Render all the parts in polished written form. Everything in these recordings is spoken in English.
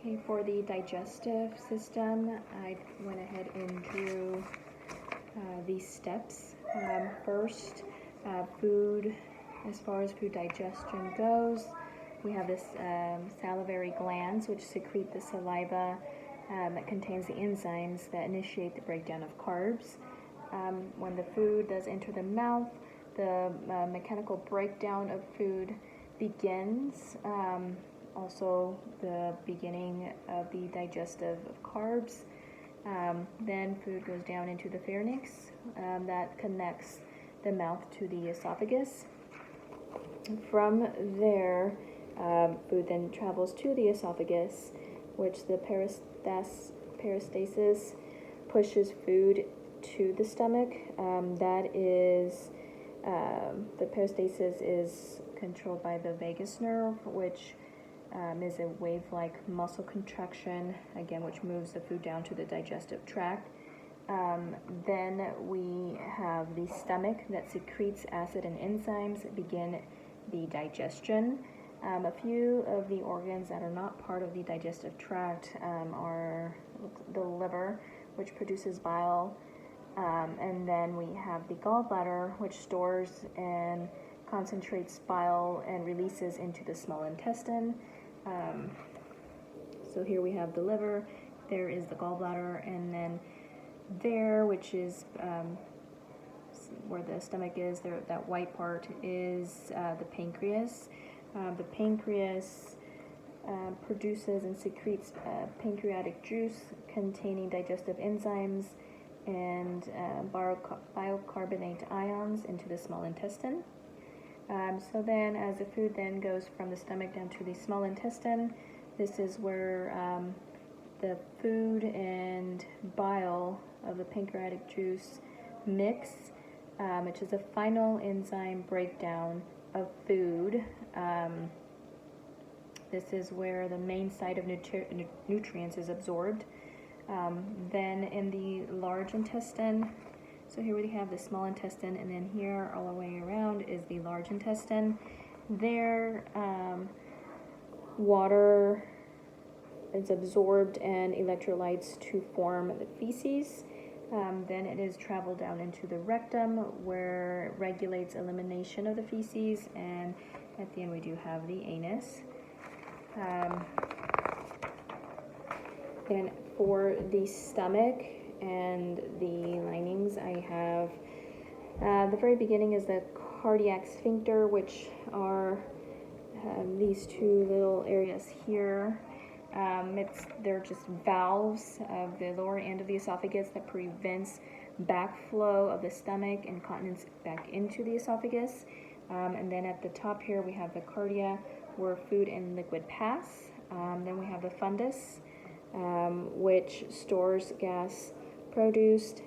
Okay, for the digestive system, I went ahead and drew these steps. First, food, as far as food digestion goes, we have this salivary glands which secrete the saliva that contains the enzymes that initiate the breakdown of carbs. When the food does enter the mouth, the mechanical breakdown of food begins. Also, the beginning of the digestive of carbs. Then food goes down into the pharynx that connects the mouth to the esophagus. From there, food then travels to the esophagus, which the peristalsis pushes food to the stomach. The peristalsis is controlled by the vagus nerve, which is a wave-like muscle contraction, again, which moves the food down to the digestive tract. Then we have the stomach that secretes acid and enzymes that begin the digestion. A few of the organs that are not part of the digestive tract are the liver, which produces bile, and then we have the gallbladder, which stores and concentrates bile and releases into the small intestine. So here we have the liver, there is the gallbladder, and then there, which is where the stomach is, there, that white part is the pancreas. The pancreas produces and secretes pancreatic juice containing digestive enzymes and biocarbonate ions into the small intestine. So then as the food then goes from the stomach down to the small intestine, this is where the food and bile of the pancreatic juice mix, which is a final enzyme breakdown of food. This is where the main site of nutrients is absorbed. Then in the large intestine, so here we have the small intestine, and then here all the way around is the large intestine. There, water is absorbed and electrolytes to form the feces. Then it is traveled down into the rectum, where it regulates elimination of the feces, and at the end we do have the anus. Then for the stomach and the linings, I have the very beginning is the cardiac sphincter, which are these two little areas here. They're just valves of the lower end of the esophagus that prevents backflow of the stomach and continence back into the esophagus. And then at the top here we have the cardia, where food and liquid pass. Then we have the fundus, which stores gas produced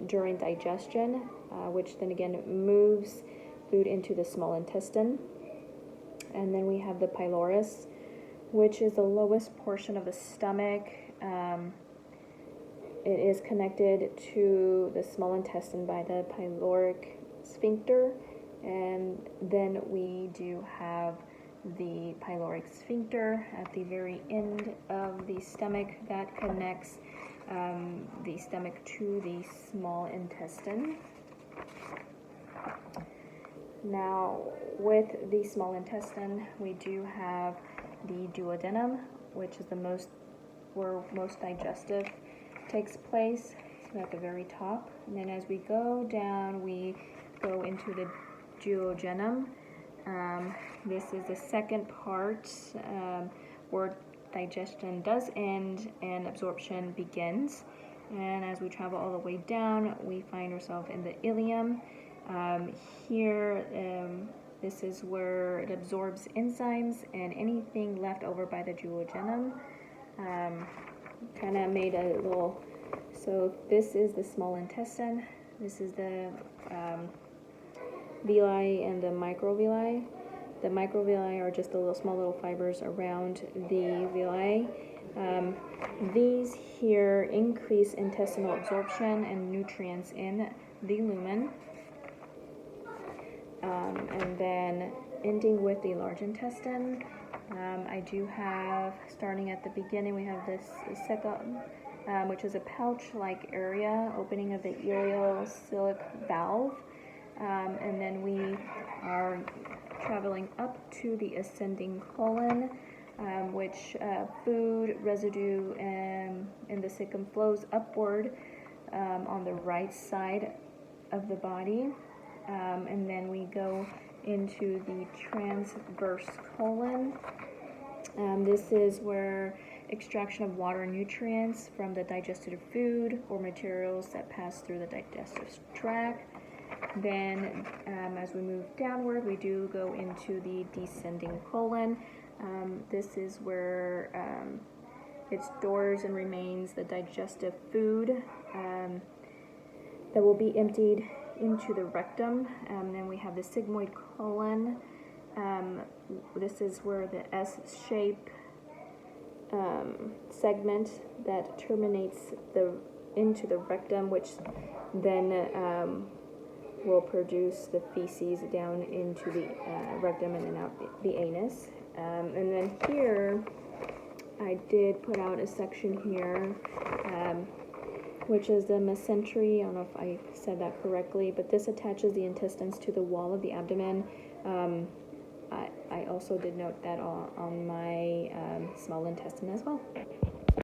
during digestion, which then again moves food into the small intestine. And then we have the pylorus, which is the lowest portion of the stomach. It is connected to the small intestine by the pyloric sphincter, and then we do have the pyloric sphincter at the very end of the stomach that connects the stomach to the small intestine. Now, with the small intestine, we do have the duodenum, which is where most digestive takes place, so at the very top. And then as we go down, we go into the duodenum. This is the second part where digestion does end and absorption begins. And as we travel all the way down, we find ourselves in the ileum. This is where it absorbs enzymes and anything left over by the duodenum. Kind of made a little, so this is the small intestine, this is the villi and the microvilli. The microvilli are just the small little fibers around the villi. These here increase intestinal absorption and nutrients in the lumen. And then ending with the large intestine, I do have, starting at the beginning, we have this cecum, which is a pouch-like area, opening of the ileocecal valve, and then we are traveling up to the ascending colon, which food residue in the cecum flows upward on the right side of the body, and then we go into the transverse colon. This is where extraction of water and nutrients from the digested food or materials that pass through the digestive tract. Then as we move downward, we do go into the descending colon. This is where it stores and remains the digestive food that will be emptied into the rectum. Then we have the sigmoid colon. This is where the S-shape segment that terminates into the rectum, which then will produce the feces down into the rectum and then out the anus. And then here, I did put out a section here, which is the mesentery. I don't know if I said that correctly, but this attaches the intestines to the wall of the abdomen. I also did note that on my small intestine as well.